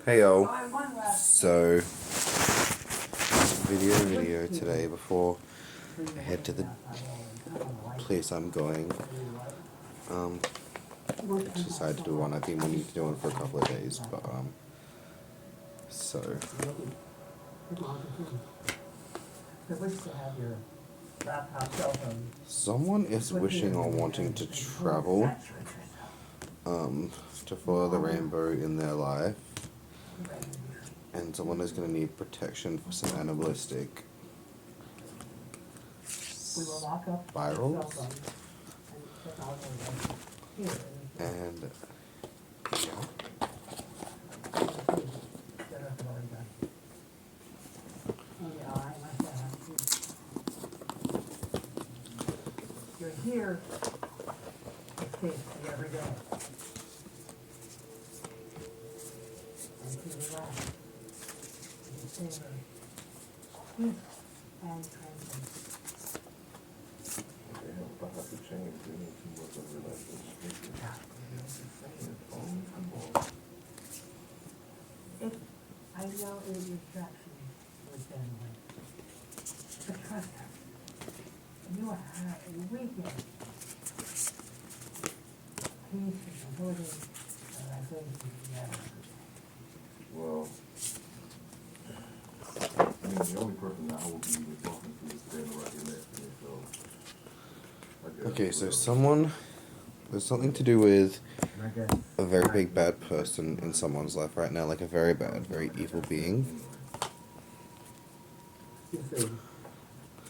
Hey yo, so video today before I head to the place I'm going. I decided to do one. I've been wanting to do one for a couple of days, but so someone is wishing or wanting to travel to follow the rainbow in their life, and someone is going to need protection for some animalistic spirals. And you're here, it's tasty every day. And to the left, you savor peace and tranquility. I know it is distraction with family, but trust her. You will have a weekend. Peace and tranquility, relaxation together. Well, I mean, the only person that I will be even talking to is standing right here next to me, so. I guess okay, so whatever. there's something to do with a very big bad person in someone's life right now, like a very bad, very evil being.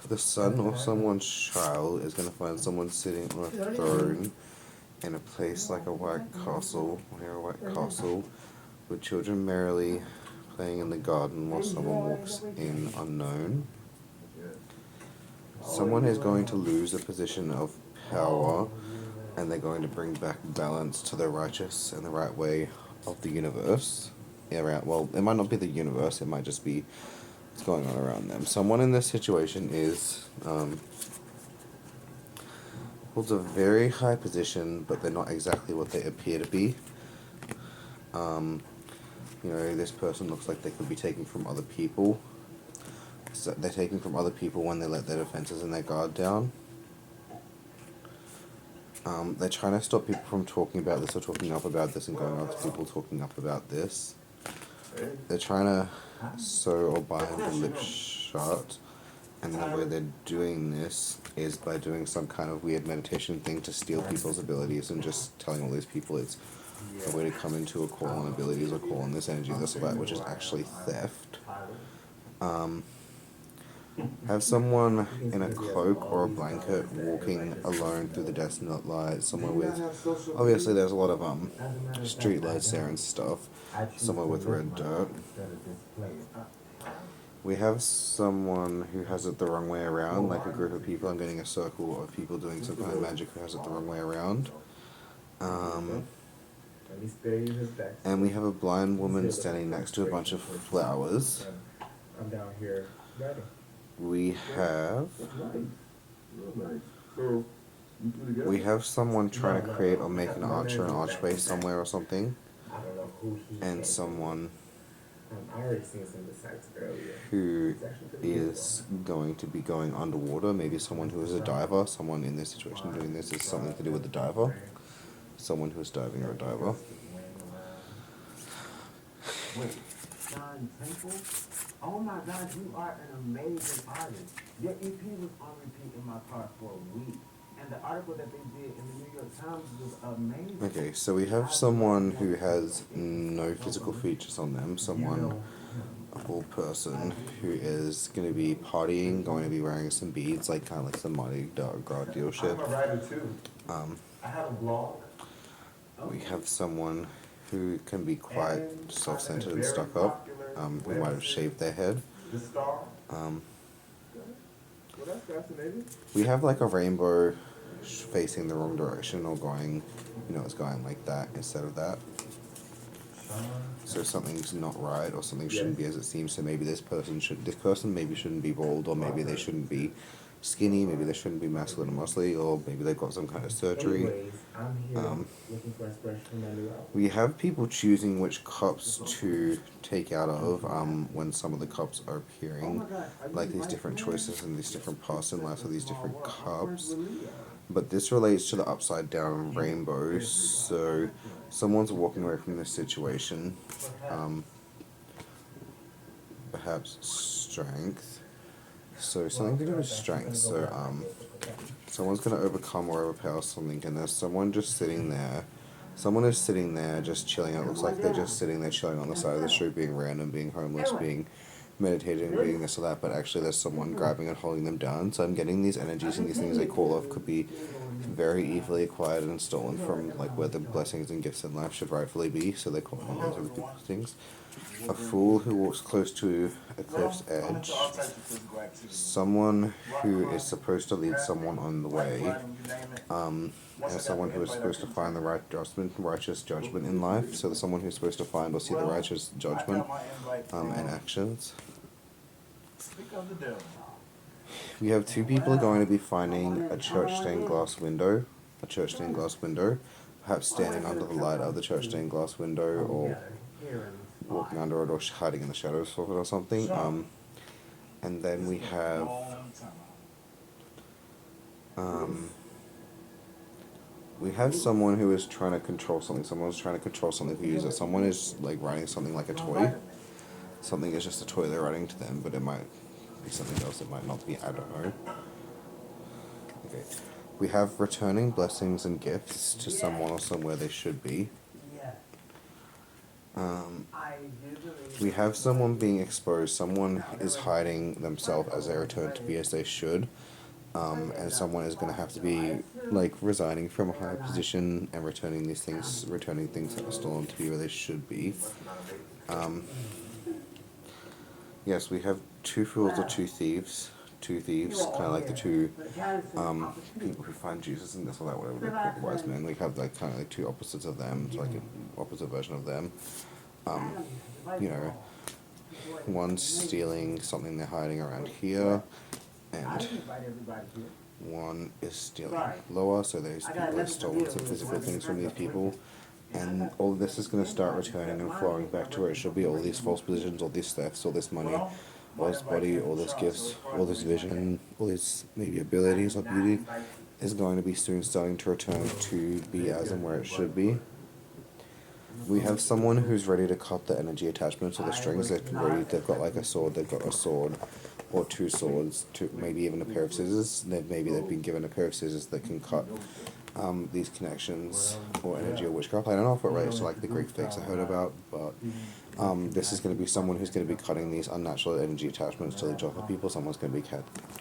The son of someone's child is going to find someone sitting on a throne in a place like a white castle, near a white castle, with children merrily playing in the garden while someone walks in unknown. Someone is going to lose a position of power, and they're going to bring back balance to the righteous and the right way of the universe. Yeah, right. Well, it might not be the universe, it might just be what's going on around them. Someone in this situation is holds a very high position, but they're not exactly what they appear to be. This person looks like they could be taking from other people. So they're taking from other people when they let their defenses and their guard down. They're trying to stop people from talking about this or talking up about this and going after people talking up about this. They're trying to sew or bind the lips shut, and the way they're doing this is by doing some kind of weird meditation thing to steal people's abilities and just telling all these people it's a way to come into a call on abilities or call on this energy, this or that, which is actually theft. Have someone in a cloak or a blanket walking alone through the desolate light, somewhere with, obviously there's a lot of street lights there and stuff, somewhere with red dirt. We have someone who has it the wrong way around, like a group of people. I'm getting a circle of people doing some kind of magic who has it the wrong way around. And we have a blind woman standing next to a bunch of flowers. I'm down here ready. We have someone trying to create or make an arch or an archway somewhere or something, I don't know who he and is. someone I already seen some of the sites earlier. who is going to be going underwater. Maybe someone who is a diver. Someone in this situation doing this is something to do with the diver. Someone who is diving or a diver. Wait, Sean Temple? Oh my God, you are an amazing artist. Your EP was on repeat in my car for a week. And the article that they did in the New York Times was amazing. Okay, so we have someone who has no physical features on them. Someone, a full person, who is going to be partying, going to be wearing some beads, like kind of like some Mardi Gras dealership. I'm a writer too. I have a blog. We have someone who can be quite self-centered and stuck up, who might have shaved their head. The Star. Well, that's fascinating. We have like a rainbow facing the wrong direction or going, it's going like that instead of that. So something's not right or something shouldn't be as it seems. So maybe this person maybe shouldn't be bald, or maybe they shouldn't be skinny, maybe they shouldn't be masculine or muscly, or maybe they've got some kind of surgery. Anyways, I'm here Um, looking for inspiration for my new album. We have people choosing which cups to take out of when some of the cups are Oh appearing, my gosh, are you like these right, different man? choices and these different paths in life of these different My friends cups. were Leo. But this relates to the upside down rainbow, so someone's walking away from this situation. Um, Perhaps strength. So something to do with strength. So someone's gonna overcome or overpower something, and there's someone just sitting there. Someone is sitting there just chilling. It looks like they're just sitting there chilling on the side of the street, being random, being homeless, being meditating, being this or that. But actually, there's someone grabbing and holding them down. So I'm getting these energies and these things they call off could be very easily acquired and stolen from like where the blessings and gifts in life should rightfully be. So they call on those other people's things. A fool who walks close to a cliff's edge. Someone who is supposed to lead someone on the way. And someone who is supposed to find the righteous judgment in life. So there's someone who's supposed to find or see the righteous judgment in actions. We have two people going to be finding a church stained glass window. A church stained glass window. Perhaps standing under the light of the church stained glass window, or walking under it, or hiding in the shadows of it or something. And then we have someone who is trying to control something. Someone's trying to control something who uses it. Someone is like writing something like a toy. Something is just a toy they're writing to them, but it might be something else. It might not be. I don't know. Okay. We have returning blessings and gifts to someone or somewhere they should be. We have someone being exposed. Someone is hiding themselves as they return to be as they should. And someone is going to have to be like resigning from a higher position and returning things that are stolen to be where they should be. Yes, we have two fools or two thieves. Two thieves, kind of like the two people who find Jesus and this or that, whatever they're called, wise men. We have like kind of like two opposites of them, so like an opposite version of them. You know, one's stealing something they're hiding around here, and one is stealing lower, so those people have stolen some physical things from these people. And all of this is going to start returning and flowing back to where it should be. All these false positions, all these thefts, all this money, all this body, all this gifts, all this vision, all these maybe abilities or beauty is going to be soon starting to return to be as and where it should be. We have someone who's ready to cut the energy attachments to the strings. They've got like a sword, they've got a sword or two swords, maybe even a pair of scissors. Maybe they've been given a pair of scissors that can cut these connections or energy or witchcraft. I don't know if it relates to like the Greek fakes I heard about, but this is going to be someone who's going to be cutting these unnatural energy attachments to the job of people. Someone's going to be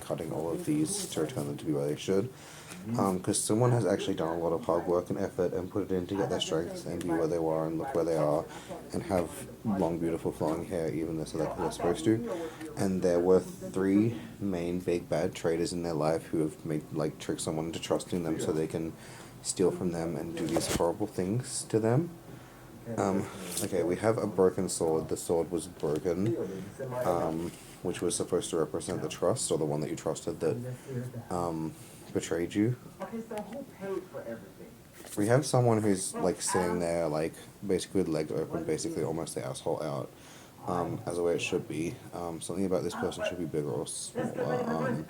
cutting all of these to return them to be where they should. Because someone has actually done a lot of hard work and effort and put it in to get their strength and be where they are and look where they are and have long, beautiful, flowing hair, even though they're supposed to. And there were three main big bad traders in their life who have made like tricked someone into trusting them so they can steal from them and do these horrible things to them. Okay, we have a broken sword. The sword was broken, which was supposed to represent the trust, or the one that you trusted that betrayed you. Okay, so who paid for everything? We have someone who's like sitting there, like basically with legs open, basically almost the asshole out, as the way it should be. Something about this person should be bigger or smaller.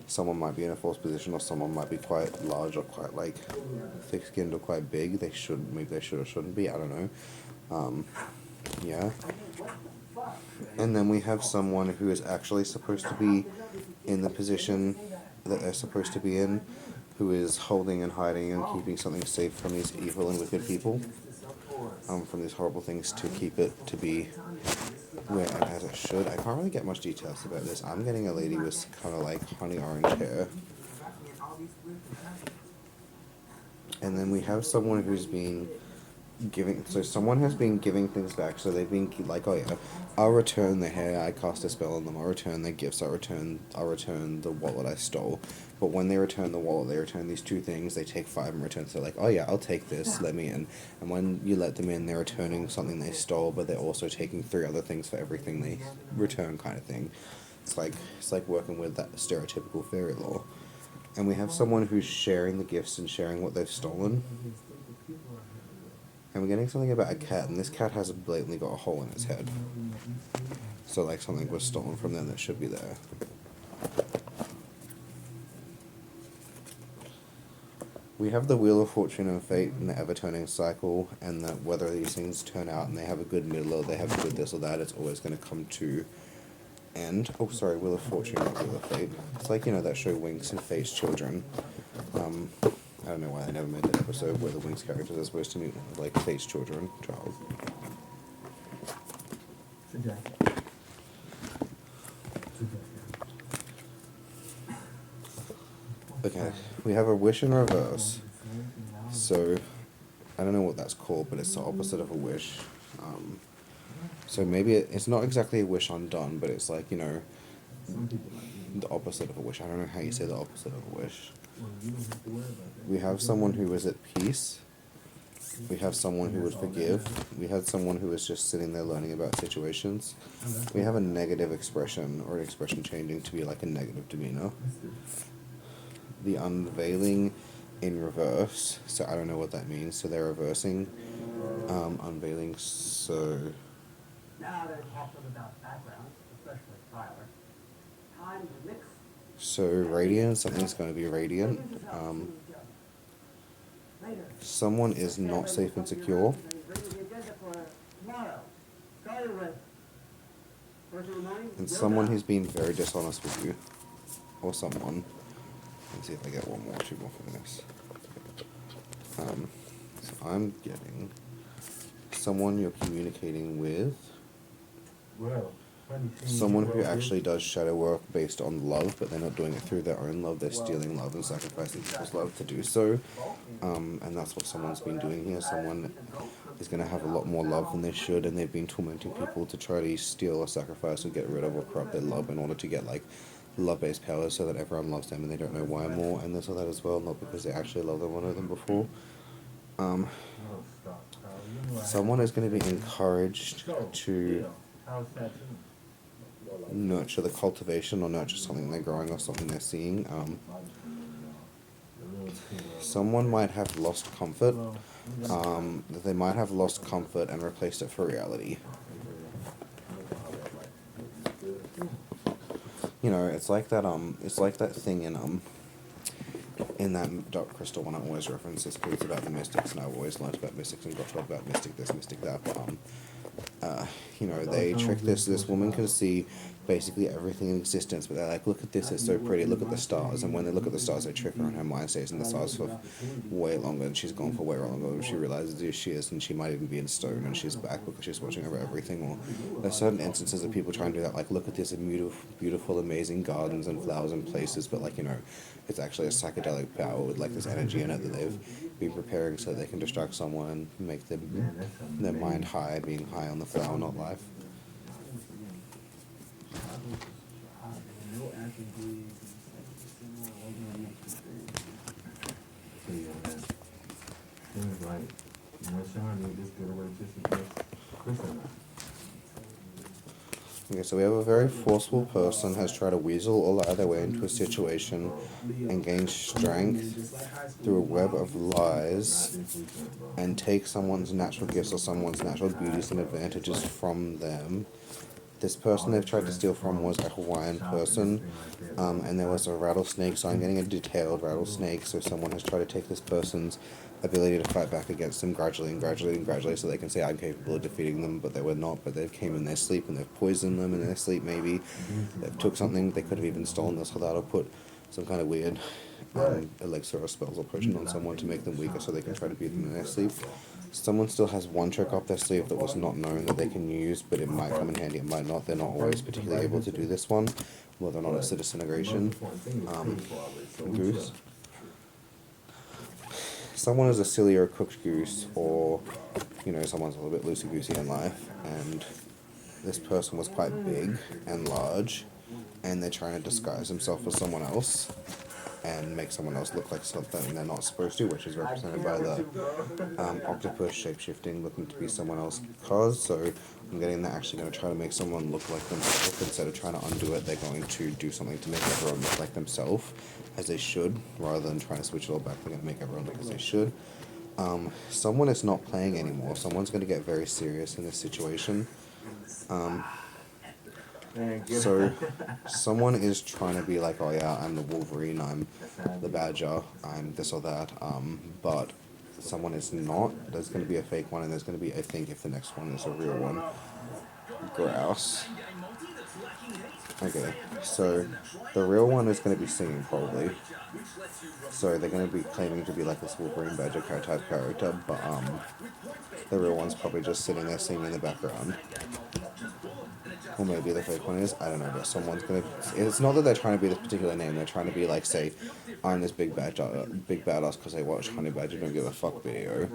Someone might be in a false position, or someone might be quite large or quite like thick-skinned or quite big. Maybe they should or shouldn't be. I don't know. Yeah. And then we have someone who is actually supposed to be in the position that they're supposed to be in, who is holding and hiding and keeping something safe from these evil and wicked people, from these horrible things, to keep it to be where and as it should. I can't really get much details about this. I'm getting a lady with kind of like honey orange hair. And then we have someone who's been someone has been giving things back, so they've been like, oh yeah, I'll return the hair, I cast a spell on them, I'll return their gifts, I'll return the wallet I stole. But when they return the wallet, they return these two things, they take 5 in return, so they're like, oh yeah, I'll take this, let me in. And when you let them in, they're returning something they stole, but they're also taking 3 other things for everything they return, kind of thing. It's like working with that stereotypical fairy lore. And we have someone who's sharing the gifts and sharing what they've stolen. And we're getting something about a cat, and this cat has blatantly got a hole in its head. So like something was stolen from them that should be there. We have the Wheel of Fortune and Fate and the ever-turning cycle, and that whether these things turn out and they have a good middle or they have a good this or that, it's always going to come to end. Oh, sorry, Wheel of Fortune, not Wheel of Fate. It's like, you know, that show Winx and Fate's Children. I don't know why they never made that episode where the Winx characters are supposed to meet, like, Fate's child. Okay, we have a wish in reverse. So, I don't know what that's called, but it's the opposite of a wish. So maybe it's not exactly a wish undone, but it's like, you know, the opposite of a wish. I don't know how you say the opposite of a wish. We have someone who is at peace. We have someone who would forgive. We had someone who was just sitting there learning about situations. We have a negative expression, or an expression changing to be like a negative demeanor. The unveiling in reverse, so I don't know what that means. So they're reversing, unveiling, so... Now they're talking about background, especially Tyler. Time to mix. So radiant, something's going to be radiant. Someone is not safe and secure. And someone who's been very dishonest with you. Or someone. Let's see if I get one more, two more from this. So I'm getting someone you're communicating with. Someone who actually does shadow work based on love, but they're not doing it through their own love. They're stealing love and sacrificing people's love to do so. And that's what someone's been doing here. Someone is going to have a lot more love than they should, and they've been tormenting people to try to steal or sacrifice or get rid of or corrupt their love in order to get like love-based powers so that everyone loves them and they don't know why more, and this or that as well, not because they actually love them or know them before. Someone is going to be encouraged to nurture the cultivation or nurture something they're growing or something they're seeing. Someone might have lost comfort. They might have lost comfort and replaced it for reality. You know, it's like that thing in that Dark Crystal one I always reference this because it's about the mystics, and I've always learned about mystics and got taught about mystic this, mystic that, but you know, they trick this woman can see basically everything in existence, but they're like, look at this, it's so pretty, look at the stars, and when they look at the stars, they trick her, and her mind stays in the stars for way longer, and she's gone for way longer than she realizes who she is, and she might even be in stone, and she's back because she's watching over everything. Or there's certain instances of people trying to do that, like, look at this beautiful, amazing gardens and flowers and places, but like, you know, it's actually a psychedelic power with like this energy in it that they've been preparing so they can distract someone and make their mind high, being high on the flower, not life. Okay, so we have a very forceful person has tried to weasel or lie their way into a situation and gain strength through a web of lies and take someone's natural gifts or someone's natural beauties and advantages from them. This person they've tried to steal from was a Hawaiian person, and there was a rattlesnake, so I'm getting a detailed rattlesnake, so someone has tried to take this person's ability to fight back against them gradually, so they can say, I'm capable of defeating them, but they were not, but they've came in their sleep, and they've poisoned them in their sleep, maybe. They've took something, they could have even stolen this or that, or put some kind of weird elixir or spells or potion on someone to make them weaker so they can try to beat them in their sleep. Someone still has one trick up their sleeve that was not known that they can use, but it might come in handy, it might not. They're not always particularly able to do this one, whether or not it's a disintegration. Goose. Someone is a silly or a cooked goose, or, you know, someone's a little bit loosey-goosey in life, and this person was quite big and large, and they're trying to disguise himself as someone else. and make someone else look like something they're not supposed to, which is represented by the octopus shapeshifting, looking to be someone else cause. So I'm getting they're actually going to try to make someone look like themselves. Instead of trying to undo it, they're going to do something to make everyone look like themselves, as they should, rather than trying to switch it all back. They're going to make everyone look as they should. Someone is not playing anymore. Someone's going to get very serious in this situation. So someone is trying to be like, oh yeah, I'm the Wolverine, I'm the Badger, I'm this or that, but someone is not. There's going to be a fake one, and there's going to be, I think, if the next one is a real one, Grouse. Okay, so the real one is going to be singing probably. So they're going to be claiming to be like this Wolverine Badger type character, but the real one's probably just sitting there singing in the background. Or maybe the fake one is, I don't know, but someone's gonna, it's not that they're trying to be this particular name, they're trying to be like, say, I'm this big badass because I watch Honey Badger Don't Give a Fuck video,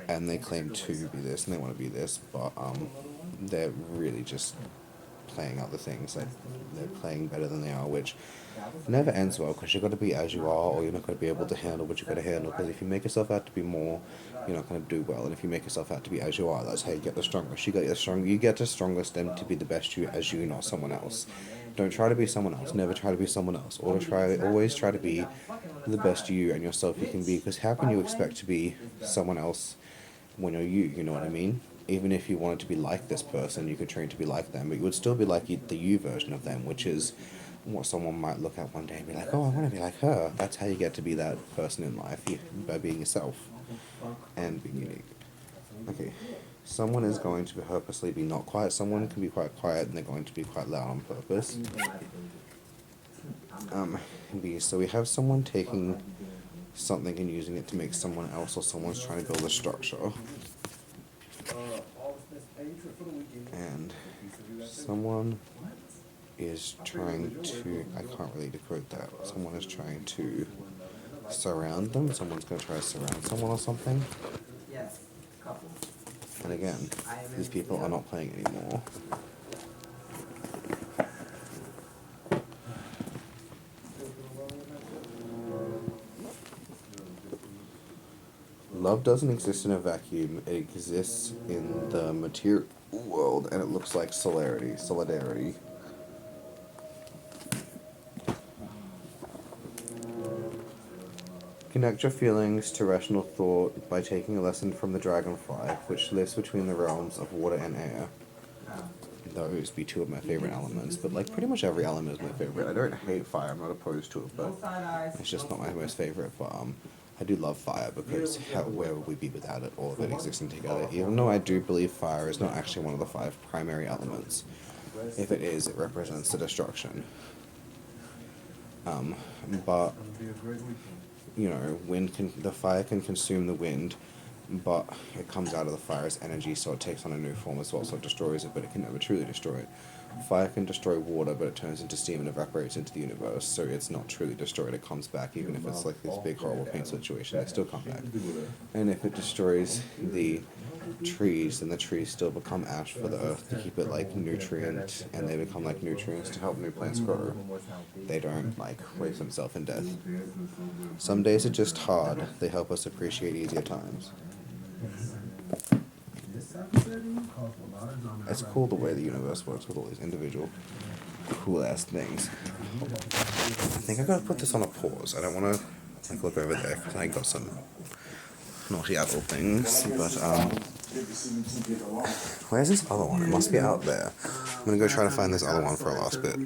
and they claim to be this, and they want to be this, but they're really just playing out the things, like, they're playing better than they are, which never ends well, because you've got to be as you are, or you're not going to be able to handle what you've got to handle, because if you make yourself out to be more, you're not going to do well, and if you make yourself out to be as you are, that's how you get the strongest. You get the strongest and to be the best you as you, not someone else. Don't try to be someone else. Never try to be someone else. Always try to be the best you and yourself you can be, because how can you expect to be someone else when you're you? You know what I mean? Even if you wanted to be like this person, you could train to be like them, but you would still be like the you version of them, which is what someone might look at one day and be like, oh, I want to be like her. That's how you get to be that person in life, by being yourself and being unique. Okay, someone is going to purposely be not quiet. Someone can be quite quiet and they're going to be quite loud on purpose. So we have someone taking something and using it to make someone else, or someone's trying to build a structure. And someone is trying to, I can't really decode that, someone is trying to surround them, someone's going to try to surround someone or something. And again, these people are not playing anymore. Love doesn't exist in a vacuum, it exists in the material world, and it looks like solidarity. Connect your feelings to rational thought by taking a lesson from the dragonfly, which lives between the realms of water and air. Those be two of my favorite elements, but like pretty much every element is my favorite. I don't hate fire, I'm not opposed to it, but it's just not my most favorite. But I do love fire, because where would we be without it, all of it existing together? Even though I do believe fire is not actually one of the 5 primary elements. If it is, it represents the destruction. But you know, the fire can consume the wind, but it comes out of the fire's energy, so it takes on a new form as well, so it destroys it, but it can never truly destroy it. Fire can destroy water, but it turns into steam and evaporates into the universe, so it's not truly destroyed. It comes back, even if it's like this big horrible pain situation, they still come back. And if it destroys the trees, then the trees still become ash for the earth to keep it like nutrient, and they become like nutrients to help new plants grow. They don't like waste themselves in death. Some days are just hard. They help us appreciate easier times. It's cool the way the universe works with all these individual cool ass things. I think I gotta put this on a pause. I don't wanna like look over there because I got some naughty adult things, but where's this other one? It must be out there. I'm gonna go try to find this other one for a last bit.